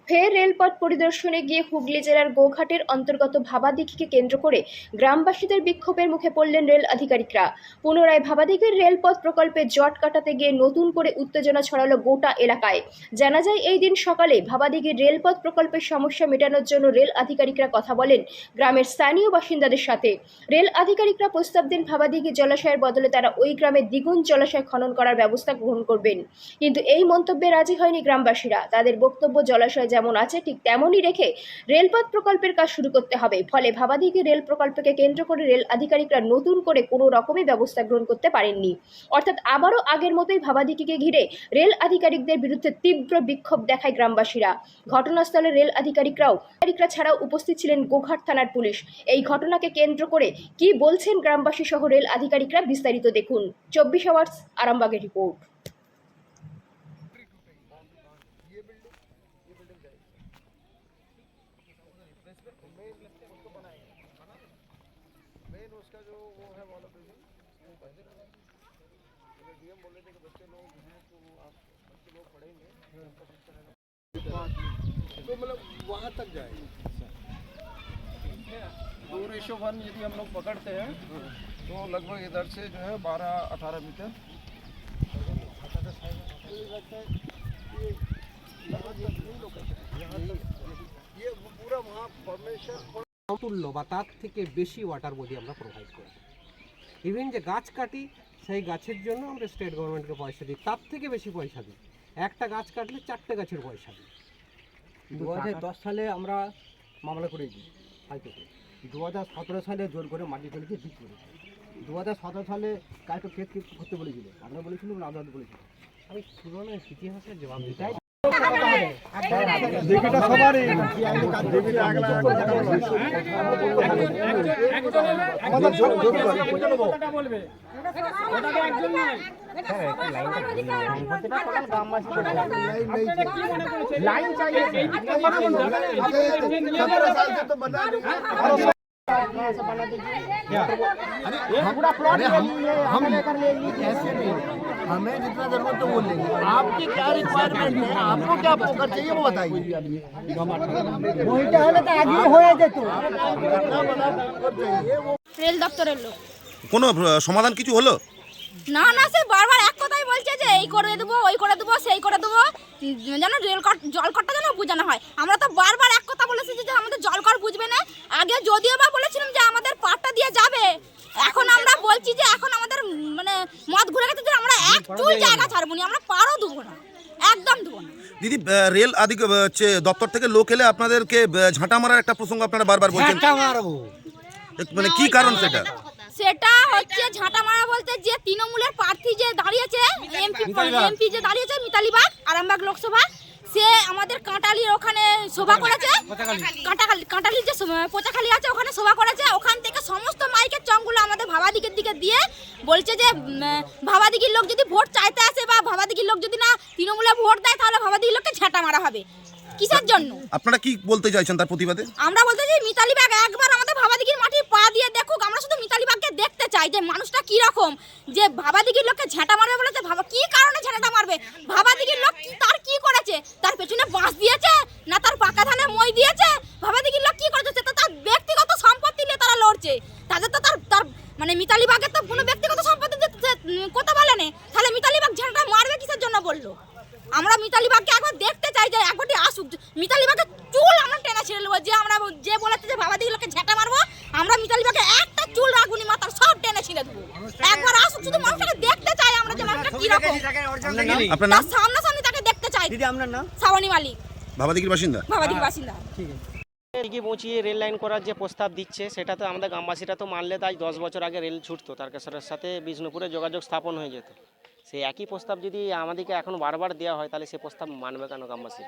ফের রেলপথ পরিদর্শনে গিয়ে হুগলি জেলার গোঘাটের অন্তর্গত ভাবাদিঘিকে কেন্দ্র করে গ্রামবাসীদের বিক্ষোভের মুখে পড়লেন রেল আধিকারিকরা। পুনরায় ভাবাদিঘির রেলপথ প্রকল্পে জট কাটাতে গিয়ে নতুন করে উত্তেজনা ছড়ালো গোটা এলাকায়। জানা যায়, এই দিন সকালে ভাবাদিঘির রেলপথ প্রকল্পের সমস্যা মেটানোর জন্য রেল আধিকারিকরা কথা বলেন গ্রামের স্থানীয় বাসিন্দাদের সাথে। রেল আধিকারিকরা প্রস্তাব দেন ভাবাদিঘি জলাশয়ের বদলে তারা ওই গ্রামে দ্বিগুণ জলাশয় খনন করার ব্যবস্থা গ্রহণ করবেন, কিন্তু এই মন্তব্যে রাজি হয়নি গ্রামবাসীরা। তাদের বক্তব্য, জলাশয় যেমন আছে ঠিক তেমনই রেখে রেলপথ প্রকল্পের কাজ শুরু করতে হবে। ফলে ভাবাদিঘি রেল প্রকল্পকে কেন্দ্র করে রেল আধিকারিকরা নতুন করে কোনো রকমই ব্যবস্থা গ্রহণ করতে পারেননি। অর্থাৎ আবারও আগের মতোই ভাবাদিঘিকে ঘিরে রেল আধিকারিকদের বিরুদ্ধে তীব্র বিক্ষোভ দেখায় গ্রামবাসীরা। ঘটনাস্থলে রেল আধিকারিকরা ছাড়াও উপস্থিত ছিলেন গোঘাট থানার পুলিশ। এই ঘটনাকে কেন্দ্র করে কি বলছেন গ্রামবাসী সহ রেল আধিকারিকরা, বিস্তারিত দেখুন 24 আওয়ার্স আরামবাগের রিপোর্ট। मेन उसका जो वो है वाला बिल्डिंग वो पहले डीएम बोले थे कि बच्चे लोग हैं तो आप बच्चे लोग पढ़ेंगे तो मतलब वहाँ तक जाएगा। 2:1 यदि हम लोग पकड़ते हैं तो लगभग इधर से जो है 12-18 मीटर ये पूरा वहाँ फॉर्मेशन সমতুল্য বা তার থেকে বেশি ওয়াটার বডি আমরা প্রোভাইড করি। ইভেন যে গাছ কাটি সেই গাছের জন্য আমরা স্টেট গভর্নমেন্টকে পয়সা দিই, তার থেকে বেশি পয়সা দিই। একটা গাছ কাটলে 4টে গাছের পয়সা দিই। 2010 সালে আমরা মামলা করেছি হাইকোর্টে, 2017 সালে জোর করে মাটি ফেলেছি ঠিক করেছি। 2017 সালে কাউকে কেস করতে বলেছিল, আমরা বলেছিলাম আদালত বলেছিল। আমি পুরোনো ইতিহাসের জবাব দিতে লাইন চাইলে हमें जितना जरूरत तो बोल लेंगे। आपकी क्या रिक्वायरमेंट है, आपको क्या पोकर चाहिए वो बताइए। রেল দপ্তরের লোক কোনো সমাধান কিছু হলো না, সে বারবার এক কথাই বলছে যে এই করে দেবো, ওই করে দেবো, সেই করে দেবো, যেন জলকরটা যেন বোঝানো হয়। আমরা তো বারবার এক কথা বলেছি যে আমাদের জলকর বুঝবে না। আগে যদিও বা বলেছিলাম যে আমাদের পাটটা দিয়ে যাবে, এখন আমরা বলছি যে এখন আমাদের মানে মত ঘুরে গেছে যে আমরা এক চুল জায়গা ছাড়বো না, আমরা পারও দেবো না, একদম দেবো না। দিদি, রেল দপ্তর থেকে লোক এলে আপনাদেরকে ঝাঁটা মারার একটা প্রসঙ্গ আপনারা বারবার বলছেন, মানে কি কারণ সেটা? সেটা হচ্ছে ঝাঁটা মারা বলতে যে তৃণমূলের প্রার্থী যে দাঁড়িয়েছে, এমপি যে দাঁড়িয়েছে মিতালি বাগ, আরামবাগ লোকসভা, সে আমাদের কাঁটালির ওখানে সভা করেছে। কাঁটালির যে পোচাখালি আছে ওখানে সভা করেছে। ওখান থেকে সমস্ত মাইকের চংগুলো আমাদের ভাবাদিঘির দিকে দিয়ে বলছে যে ভাবাদিঘির লোক যদি ভোট চাইতে আসে বা ভাবাদিঘির লোক যদি না তৃণমূলে ভোট দেয় তাহলে ভাবাদিঘির লোককে ঝাঁটা মারা হবে। কিসের জন্য? আপনারা কি বলতে চাইছেন তার প্রতিবাদে? আমরা বলতে চাই মিতালি বাগ একবার আমাদের ভাবাদিঘির মাটি পা দিয়ে দেখুক। আমরা শুধু মিতালি বাগকে দেখতে চাই যে মানুষটা কি রকম, যে ভাবাদিঘির লোককে ঝাঁটা মারবে বলেছে। কি কারণে ঝাঁটা মারবে? ভাবাদিঘির লোক তার কি করেছে? তার পেছনে বাঁশ দিয়েছে না তার পাকা ধানে মই দিয়েছে? ভাবাদিঘির লোক কি করেছে? সেটা তার ব্যক্তিগত সম্পত্তি নিয়ে তারা লড়ছে। তাদের তো তার মানে মিতালি বাগের তো কোনো ব্যক্তিগত সম্পত্তি কথা বলে নেই, তাহলে মিতালি বাগ ঝাঁটা মারবে কিসের জন্য বললো? আমরা মিতালি বাগকে একবার দেখতে চাই যে একবারটি আসুক। মিতালি বাগের চুল আমরা টেনে ছেড়ে নেবো। যে আমরা যে বলেছে যে ভাবাদিঘির লোককে ঝাঁটা মারবো, আমরা মিতালি বাগকে একটা চুল রাখুনি, মাথার সব টেনে ছিঁড়ে দেবো। একবার আসুক, শুধু মানুষটাকে দেখতে চাই আমরা যে মানুষটা কি রকম। আপনার নাম? সামনাসামনি তাকে দেখতে চাই। দিদি আপনার নাম? শ্রাবণী মালিক, ভাবাদিঘির বাসিন্দা। ভাবাদিঘির বাসিন্দা। দিঘি পৌঁছিয়ে রেল লাইন করার যে প্রস্তাব দিচ্ছে সেটা তো আমাদের গ্রামবাসীরা তো মানলে তাই 10 বছর আগে রেল ছুটতো, তারকেশ্বরের সাথে বিষ্ণুপুরে যোগাযোগ স্থাপন হয়ে যেত। সেই একই প্রস্তাব যদি আমাদেরকে এখন বারবার দেওয়া হয় তাহলে সে প্রস্তাব মানবে কেন গ্রামবাসী?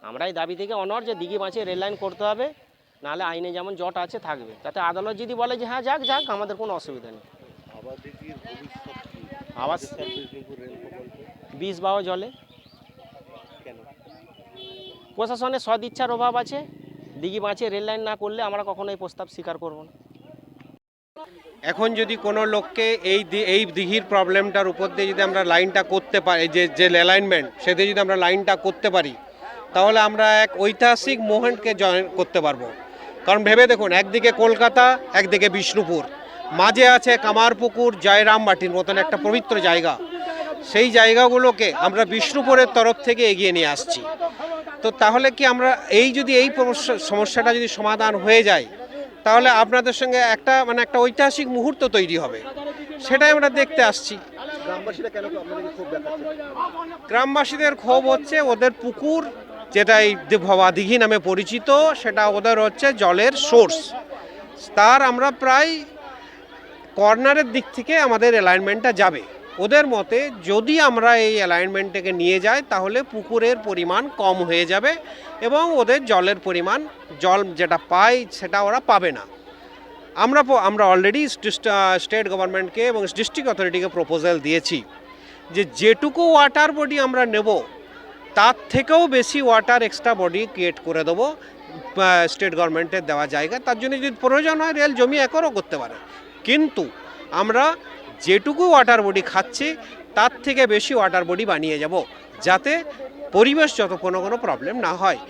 আমরা এই দাবি থেকে অনড় যে দিঘি বাঁচিয়ে রেল লাইন করতে হবে, নাহলে আইনে যেমন জট আছে থাকবে। তাতে আদালত যদি বলে যে হ্যাঁ যাক আমাদের কোনো অসুবিধা নেই। আবাস 20 জলে প্রশাসনের সদিচ্ছার অভাব আছে। দিঘি বাঁচিয়ে রেল লাইন না করলে আমরা কখনো এই প্রস্তাব স্বীকার করব না। এখন যদি কোনো লোককে এই দিঘির প্রবলেমটার উপর দিয়ে যদি আমরা লাইনটা করতে পারি, যে অ্যালাইনমেন্ট সেটা যদি আমরা লাইনটা করতে পারি, তাহলে আমরা এক ঐতিহাসিক মোমেন্টকে জয়েন করতে পারবো। কারণ ভেবে দেখুন, একদিকে কলকাতা, একদিকে বিষ্ণুপুর, মাঝে আছে কামারপুকুর, জয়রামবাটির মতন একটা পবিত্র জায়গা। সেই জায়গাগুলোকে আমরা বিষ্ণুপুরের তরফ থেকে এগিয়ে নিয়ে আসছি। তো তাহলে কি আমরা যদি এই সমস্যাটা যদি সমাধান হয়ে যায়, তাহলে আপনাদের সঙ্গে একটা ঐতিহাসিক মুহূর্ত তৈরি হবে, সেটাই আমরা দেখতে আসছি। গ্রামবাসীদের ক্ষোভ হচ্ছে ওদের পুকুর, যেটা এই ভবা দিঘি নামে পরিচিত, সেটা ওদের হচ্ছে জলের সোর্স। তার আমরা প্রায় কর্নারের দিক থেকে আমাদের অ্যালাইনমেন্টটা যাবে। ওদের মতে যদি আমরা এই অ্যালাইনমেন্টটাকে নিয়ে যাই, তাহলে পুকুরের পরিমাণ কম হয়ে যাবে এবং ওদের জলের পরিমাণ, জল যেটা পায় সেটা ওরা পাবে না। আমরা অলরেডি স্টেট গভর্নমেন্টকে এবং ডিস্ট্রিক্ট অথরিটিকে প্রপোজাল দিয়েছি যে যেটুকু ওয়াটার বডি আমরা নেব, তার থেকেও বেশি ওয়াটার এক্সট্রা বডি ক্রিয়েট করে দেবো স্টেট গভর্নমেন্টের দেওয়া জায়গা। তার জন্য যদি প্রয়োজন হয় রেল জমি একরও করতে পারে, কিন্তু আমরা যেটুকু ওয়াটার বডি খাচ্ছি তার থেকে বেশি ওয়াটার বডি বানিয়ে যাব, যাতে পরিবেশগত কোনো প্রবলেম না হয়।